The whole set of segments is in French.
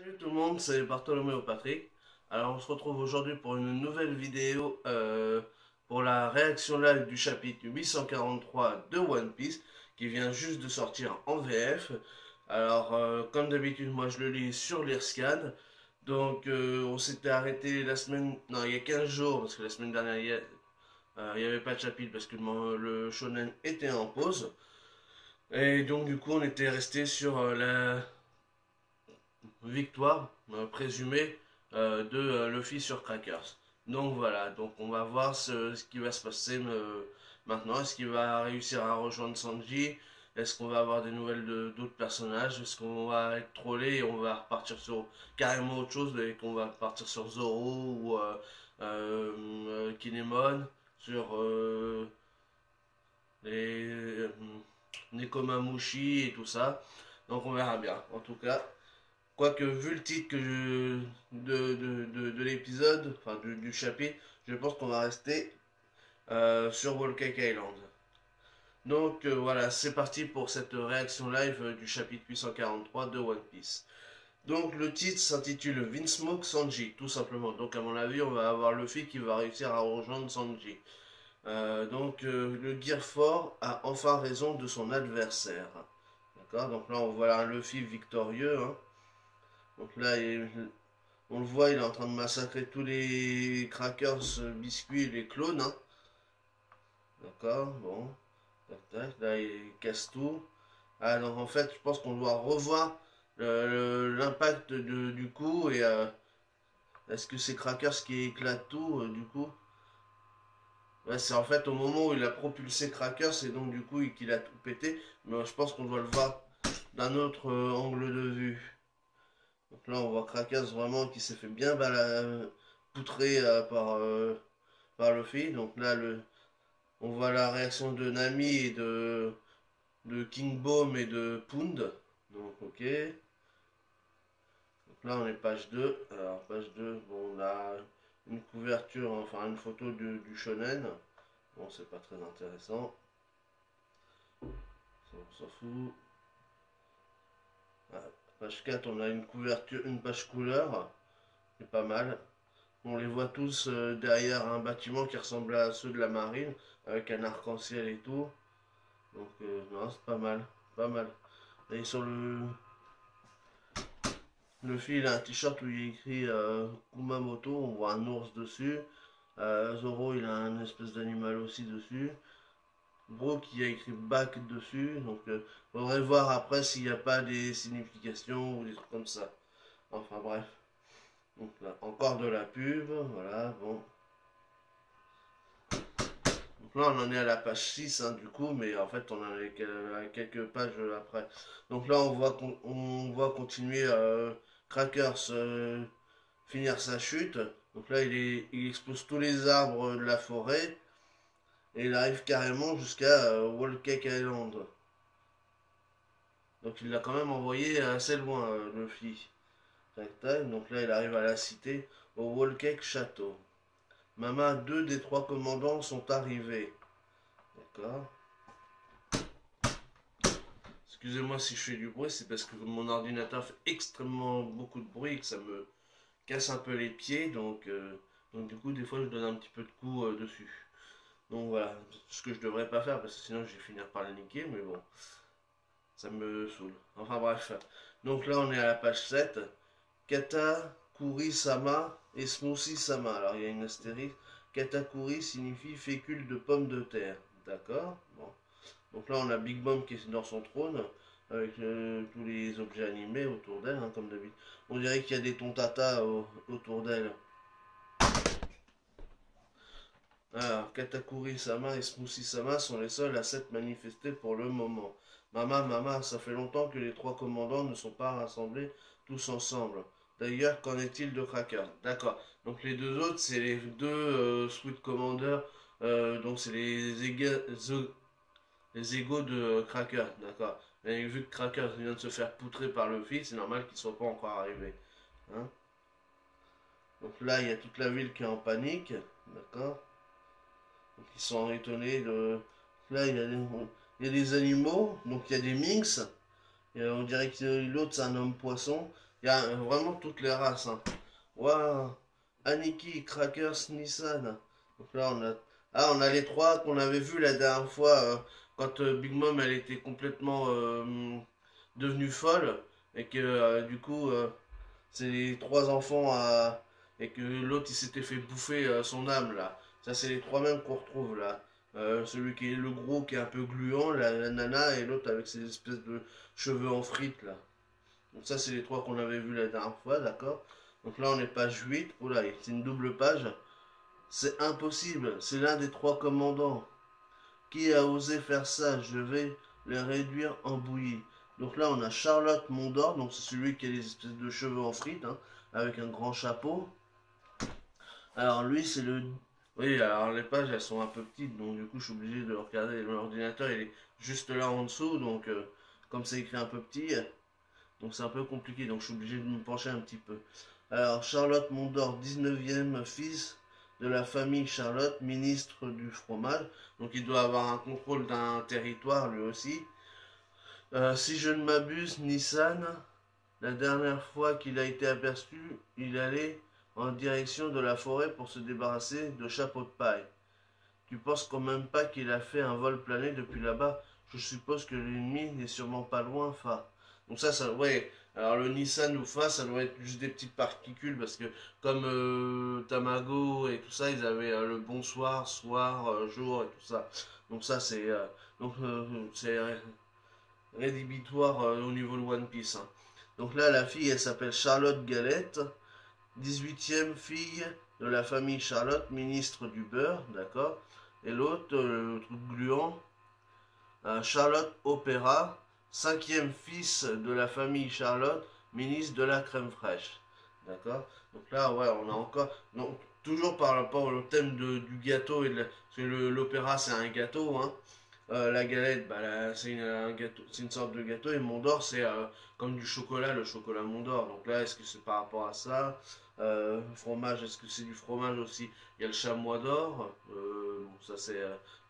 Salut tout le monde, c'est Bartholoméo Patrick. Alors on se retrouve aujourd'hui pour une nouvelle vidéo pour la réaction live du chapitre 843 de One Piece qui vient juste de sortir en VF. Alors comme d'habitude moi je le lis sur l'Irscan. Donc on s'était arrêté la semaine, non il y a 15 jours parce que la semaine dernière il y avait pas de chapitre parce que le shonen était en pause. Et donc du coup on était resté sur la victoire présumée de Luffy sur Crackers. Donc voilà, donc on va voir ce qui va se passer maintenant. Est-ce qu'il va réussir à rejoindre Sanji? Est-ce qu'on va avoir des nouvelles d'autres personnages? Est-ce qu'on va être trollé et on va repartir sur carrément autre chose et qu'on va partir sur Zoro ou Kinemon, sur les Nekomamushi et tout ça. Donc on verra bien. En tout cas, quoique, vu le titre de l'épisode, enfin du chapitre, je pense qu'on va rester sur Whole Cake Island. Donc voilà, c'est parti pour cette réaction live du chapitre 843 de One Piece. Donc le titre s'intitule Vinsmoke Sanji, tout simplement. Donc à mon avis, on va avoir Luffy qui va réussir à rejoindre Sanji. Le Gear Fort a enfin raison de son adversaire. D'accord. Donc là, on voit un Luffy victorieux, hein. Donc là, on le voit, il est en train de massacrer tous les crackers, biscuits et les clones, hein. D'accord, bon. Tac, tac. Là, il casse tout. Ah, donc en fait, je pense qu'on doit revoir l'impact du coup. Et est-ce que c'est Crackers qui éclate tout, du coup? Ouais, c'est en fait au moment où il a propulsé Crackers et donc du coup qu'il a tout pété. Mais je pense qu'on doit le voir d'un autre angle de vue. Donc là, on voit Krakaz vraiment qui s'est fait bien poutrer par Luffy. Donc là, on voit la réaction de Nami et de King Bomb et de Pound. Donc, ok. Donc là, on est page 2. Alors, page 2, bon, on a une couverture, enfin une photo du shonen. Bon, c'est pas très intéressant. Ça, on s'en fout. Ah, page 4, on a une couverture, une page couleur. C'est pas mal. On les voit tous derrière un bâtiment qui ressemble à ceux de la marine, avec un arc-en-ciel et tout. Donc, non, c'est pas mal. Pas mal. Et sur le fil, il a un t-shirt où il est écrit Kumamoto, on voit un ours dessus. Zoro, il a un espèce d'animal aussi dessus. Bro qui a écrit back dessus. Donc, faudrait voir après s'il n'y a pas des significations ou des trucs comme ça. Enfin, bref. Donc là, encore de la pub, voilà, bon. Donc là, on en est à la page 6, hein, du coup, mais en fait, on en est à quelques pages après. Donc là, on voit continuer Crackers finir sa chute. Donc là, il explose tous les arbres de la forêt et il arrive carrément jusqu'à Whole Cake Island. Donc il l'a quand même envoyé assez loin, Luffy. Tac, tac. Donc là, il arrive à la cité, au Whole Cake Château. Mama, deux des trois commandants sont arrivés. D'accord. Excusez-moi si je fais du bruit, c'est parce que mon ordinateur fait extrêmement beaucoup de bruit et que ça me casse un peu les pieds. Donc du coup, des fois, je donne un petit peu de coups dessus. Donc voilà, ce que je devrais pas faire parce que sinon je vais finir par le niquer, mais bon, ça me saoule. Enfin bref. Donc là, on est à la page 7. Katakuri Sama et Smoothie Sama. Alors il y a une astérisque. Katakuri signifie fécule de pommes de terre. D'accord. Bon. Donc là on a Big Mom qui est dans son trône avec tous les objets animés autour d'elle, hein, comme d'habitude. On dirait qu'il y a des tontata autour d'elle. Alors, Katakuri Sama et Smoothie Sama sont les seuls à s'être manifestés pour le moment. Mama, ça fait longtemps que les trois commandants ne sont pas rassemblés tous ensemble. D'ailleurs, qu'en est-il de Cracker? D'accord. Donc les deux autres, c'est les deux Sweet Commanders. Donc c'est les égaux de Cracker. D'accord. Mais vu que Cracker vient de se faire poutrer par Luffy, c'est normal qu'il ne soit pas encore arrivé. Hein. Donc là, il y a toute la ville qui est en panique. D'accord. Donc ils sont étonnés de... Là, il y a des animaux. Donc il y a des minx. Et on dirait que l'autre, c'est un homme poisson. Il y a vraiment toutes les races. Hein. Waouh! Aniki, Crackers, Nissan. Donc là, on a les trois qu'on avait vus la dernière fois quand Big Mom elle était complètement devenue folle et que du coup c'est les trois enfants et que l'autre il s'était fait bouffer son âme là. Ça c'est les trois mêmes qu'on retrouve là. Celui qui est le gros qui est un peu gluant, la nana et l'autre avec ses espèces de cheveux en frites là. Donc ça c'est les trois qu'on avait vus la dernière fois, d'accord. Donc là on est page 8. Oula, c'est une double page. C'est impossible, c'est l'un des trois commandants. Qui a osé faire ça? Je vais les réduire en bouillie. Donc là, on a Charlotte Mondor, donc c'est celui qui a les espèces de cheveux en frites, hein, avec un grand chapeau. Alors lui, c'est le... Oui, alors les pages, elles sont un peu petites, donc du coup, je suis obligé de regarder. L'ordinateur, il est juste là en dessous, donc comme c'est écrit un peu petit, donc c'est un peu compliqué, donc je suis obligé de me pencher un petit peu. Alors, Charlotte Mondor, 19e fils de la famille Charlotte, ministre du fromage. Donc il doit avoir un contrôle d'un territoire lui aussi. Si je ne m'abuse, Nissan, la dernière fois qu'il a été aperçu, il allait en direction de la forêt pour se débarrasser de chapeau de paille. Tu penses quand même pas qu'il a fait un vol plané depuis là-bas? Je suppose que l'ennemi n'est sûrement pas loin, Fa. Donc ça, ouais. Alors le Nissan ou Fa, ça doit être juste des petites particules parce que comme Tamago et tout ça, ils avaient le bonsoir, soir, jour et tout ça. Donc ça, c'est rédhibitoire au niveau de One Piece. Hein. Donc là, la fille, elle s'appelle Charlotte Galette, 18e fille de la famille Charlotte, ministre du beurre, d'accord. Et l'autre, le truc gluant, Charlotte Opera, cinquième fils de la famille Charlotte, ministre de la crème fraîche. D'accord. Donc là, ouais, on a encore. Donc, toujours par rapport au thème du gâteau et parce que l'opéra c'est un gâteau, hein. La galette, bah, c'est un gâteau, c'est une sorte de gâteau et Mondor c'est comme du chocolat, le chocolat Mondor. Donc là, est-ce que c'est par rapport à ça? Fromage, est-ce que c'est du fromage aussi? Il y a le chamois d'or, bon, ça c'est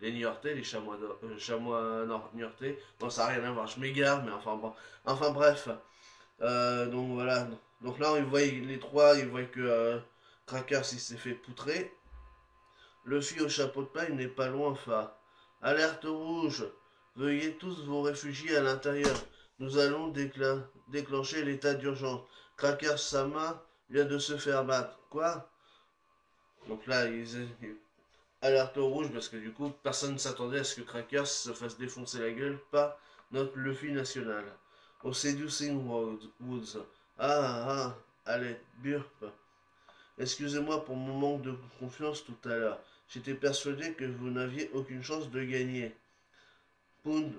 les Niortais, les chamois d'or, chamois nord Niortais. Bon, ça n'a rien à voir, je m'égare, mais enfin bon. Enfin bref, donc voilà. Donc là, ils voient les trois, ils voient que Crackers il s'est fait poutrer. Le fille au chapeau de paille n'est pas loin, Fa. Alerte rouge. Veuillez tous vous réfugier à l'intérieur. Nous allons déclencher l'état d'urgence. Cracker Sama vient de se faire battre. Quoi? Donc là, alerte rouge parce que du coup, personne ne s'attendait à ce que Crackers se fasse défoncer la gueule par notre Luffy national. Au Seducing Woods. Ah, allez, burp. Excusez-moi pour mon manque de confiance tout à l'heure. J'étais persuadé que vous n'aviez aucune chance de gagner. Pound,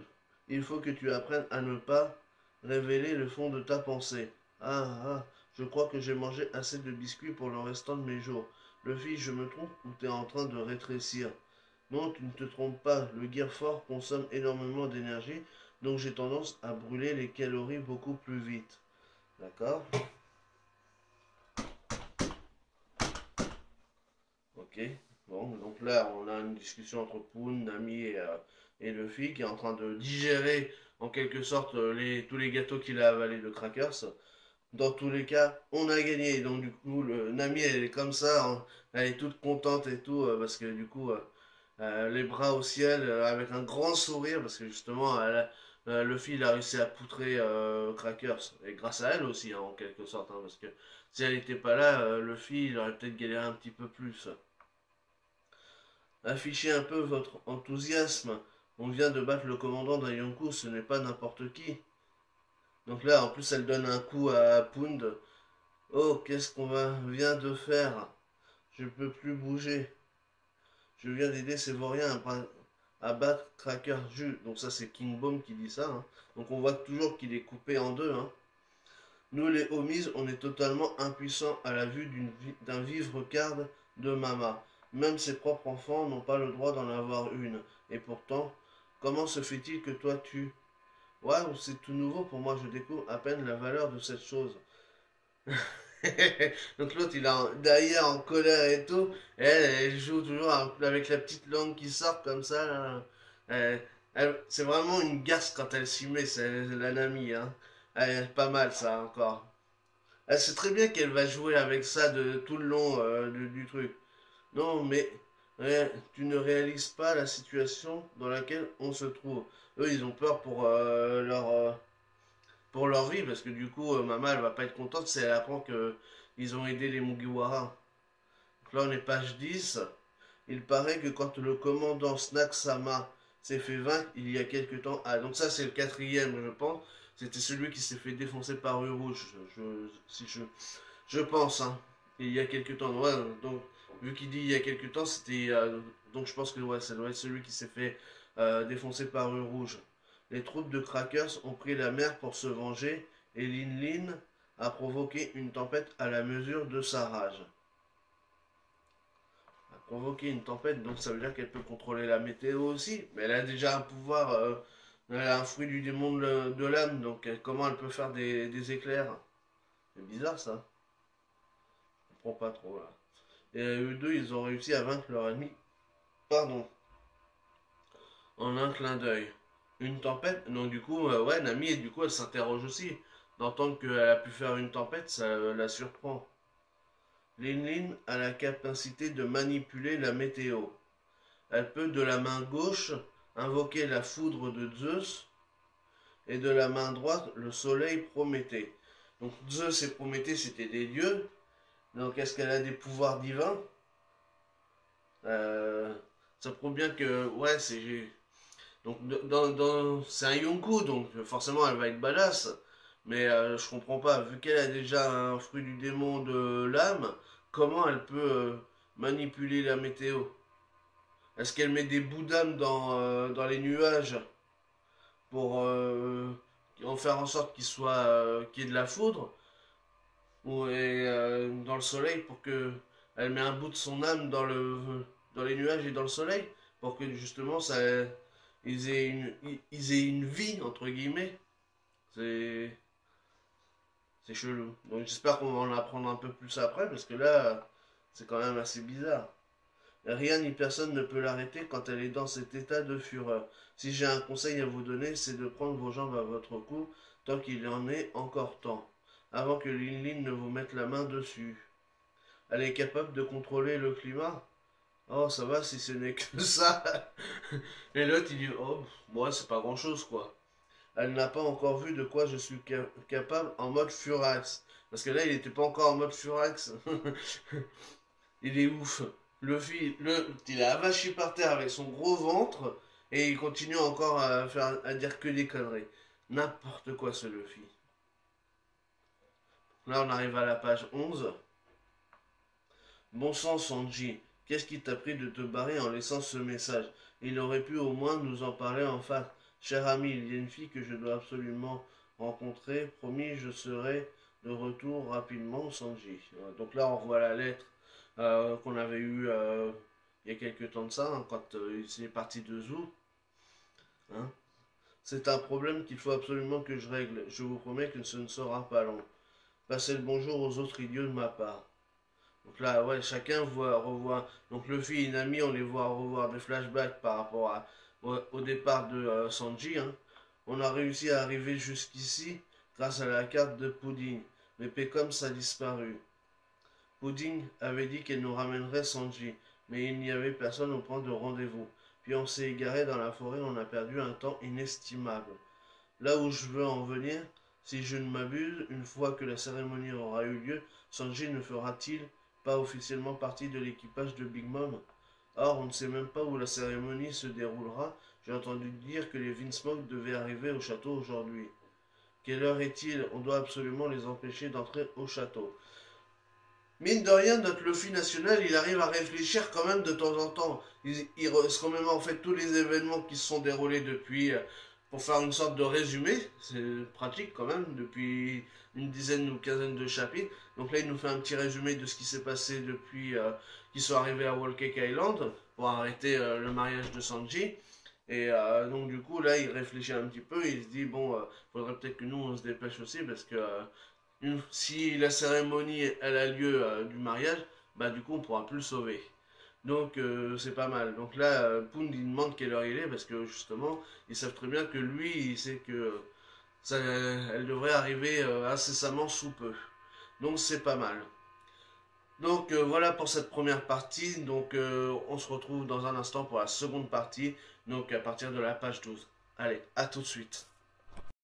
il faut que tu apprennes à ne pas révéler le fond de ta pensée. Je crois que j'ai mangé assez de biscuits pour le restant de mes jours. Luffy, je me trompe ou t'es en train de rétrécir? Non, tu ne te trompes pas. Le Gear Fort consomme énormément d'énergie, donc j'ai tendance à brûler les calories beaucoup plus vite. D'accord? Ok. Bon, donc là, on a une discussion entre Poon, Nami et Luffy qui est en train de digérer en quelque sorte tous les gâteaux qu'il a avalés de Crackers. Dans tous les cas, on a gagné. Donc du coup, Nami, elle est comme ça, hein. Elle est toute contente et tout, parce que du coup, les bras au ciel, avec un grand sourire, parce que justement, Luffy, il a réussi à poutrer Crackers. Et grâce à elle aussi, hein, en quelque sorte, hein, parce que si elle n'était pas là, Luffy, il aurait peut-être galéré un petit peu plus. Affichez un peu votre enthousiasme. On vient de battre le commandant d'un Yonkou, ce n'est pas n'importe qui. Donc là, en plus, elle donne un coup à Pound. Oh, qu'est-ce vient de faire? Je ne peux plus bouger. Je viens d'aider ces vauriens à battre Cracker Jus. Donc ça, c'est King Bomb qui dit ça. Hein. Donc on voit toujours qu'il est coupé en deux. Hein. Nous, les homies, on est totalement impuissants à la vue d'un vivre carde de Mama. Même ses propres enfants n'ont pas le droit d'en avoir une. Et pourtant, comment se fait-il que toi tu... Waouh, c'est tout nouveau pour moi, je découvre à peine la valeur de cette chose. Donc l'autre, il est derrière en colère et tout. Et elle joue toujours avec la petite langue qui sort comme ça. Là. C'est vraiment une garce quand elle s'y met, c'est la Nami. Hein. Elle est pas mal ça encore. Elle sait très bien qu'elle va jouer avec ça de tout le long du truc. Non, mais tu ne réalises pas la situation dans laquelle on se trouve. Eux, ils ont peur pour leur vie, parce que du coup, maman, elle va pas être contente si elle apprend que ils ont aidé les Mugiwara. Donc là, on est page 10. Il paraît que quand le commandant Snack-sama s'est fait vaincre il y a quelque temps. Ah, donc ça, c'est le quatrième, je pense. C'était celui qui s'est fait défoncer par Rue Rouge, si je pense, hein. Il y a quelque temps. Ouais, donc, vu qu'il dit il y a quelque temps, c'était. Donc je pense que ouais, ça doit être celui qui s'est fait défoncer par Rue Rouge. Les troupes de Crackers ont pris la mer pour se venger et Lin Lin a provoqué une tempête à la mesure de sa rage. A provoqué une tempête, donc ça veut dire qu'elle peut contrôler la météo aussi. Mais elle a déjà un pouvoir, elle a un fruit du démon de l'âme, donc comment elle peut faire des éclairs? C'est bizarre ça. Je comprends pas trop là. Et eux deux, ils ont réussi à vaincre leur ennemi. Pardon. En un clin d'œil. Une tempête? Donc du coup, ouais, Nami, et du coup, elle s'interroge aussi. D'entendre qu'elle a pu faire une tempête, ça la surprend. Lin Lin a la capacité de manipuler la météo. Elle peut de la main gauche invoquer la foudre de Zeus et de la main droite le soleil Prométhée. Donc Zeus et Prométhée c'était des dieux. Donc est-ce qu'elle a des pouvoirs divins? Euh, Ça prouve bien que ouais c'est donc c'est un Yonkou donc forcément elle va être badass. Mais je comprends pas vu qu'elle a déjà un fruit du démon de l'âme, comment elle peut manipuler la météo? Est-ce qu'elle met des bouts d'âme dans les nuages pour en faire en sorte qu'il y ait de la foudre ou dans le soleil pour que elle met un bout de son âme dans les nuages et dans le soleil pour que justement ils aient une vie entre guillemets. C'est c'est chelou. Donc j'espère qu'on va en apprendre un peu plus après parce que là c'est quand même assez bizarre. Rien ni personne ne peut l'arrêter quand elle est dans cet état de fureur. Si j'ai un conseil à vous donner, c'est de prendre vos jambes à votre cou tant qu'il en est encore temps, avant que Lin Lin ne vous mette la main dessus. Elle est capable de contrôler le climat? Oh, ça va si ce n'est que ça. Et l'autre, il dit, oh, moi, c'est pas grand-chose, quoi. Elle n'a pas encore vu de quoi je suis capable en mode Furax. Parce que là, il n'était pas encore en mode Furax. Il est ouf. Il est avachi par terre avec son gros ventre et il continue encore à dire que des conneries. N'importe quoi ce Luffy. Là on arrive à la page 11. Bon sang Sanji, qu'est-ce qui t'a pris de te barrer en laissant ce message? Il aurait pu au moins nous en parler en face. Cher ami, il y a une fille que je dois absolument rencontrer. Promis, je serai de retour rapidement, Sanji. Donc là on revoit la lettre qu'on avait eue il y a quelques temps de ça, hein, quand il est parti de Zou. Hein. C'est un problème qu'il faut absolument que je règle. Je vous promets que ce ne sera pas long. Passez le bonjour aux autres idiots de ma part. Donc là, ouais, chacun revoit. Donc Luffy et Nami, on les voit revoir des flashbacks par rapport au départ de Sanji. Hein. On a réussi à arriver jusqu'ici grâce à la carte de Pudding. Mais Pecom a disparu. Pudding avait dit qu'elle nous ramènerait Sanji, mais il n'y avait personne au point de rendez-vous. Puis on s'est égaré dans la forêt, on a perdu un temps inestimable. Là où je veux en venir, si je ne m'abuse, une fois que la cérémonie aura eu lieu, Sanji ne fera-t-il pas officiellement partie de l'équipage de Big Mom? Or, on ne sait même pas où la cérémonie se déroulera. J'ai entendu dire que les Vinsmoke devaient arriver au château aujourd'hui. Quelle heure est-il? On doit absolument les empêcher d'entrer au château. Mine de rien, notre Luffy national, il arrive à réfléchir quand même de temps en temps. Il se remémore en fait tous les événements qui se sont déroulés depuis, pour faire une sorte de résumé. C'est pratique quand même, depuis une dizaine ou quinzaine de chapitres. Donc là, il nous fait un petit résumé de ce qui s'est passé depuis qu'ils sont arrivés à Whole Cake Island, pour arrêter le mariage de Sanji. Et donc du coup, là, il réfléchit un petit peu, il se dit, bon, faudrait peut-être que nous, on se dépêche aussi, parce que si la cérémonie elle a lieu du mariage, bah du coup on pourra plus le sauver. Donc c'est pas mal. Donc là, Pound il demande quelle heure il est parce que justement ils savent très bien que lui il sait que ça, elle devrait arriver incessamment sous peu. Donc c'est pas mal. Donc voilà pour cette première partie. Donc on se retrouve dans un instant pour la seconde partie. Donc à partir de la page 12. Allez, à tout de suite.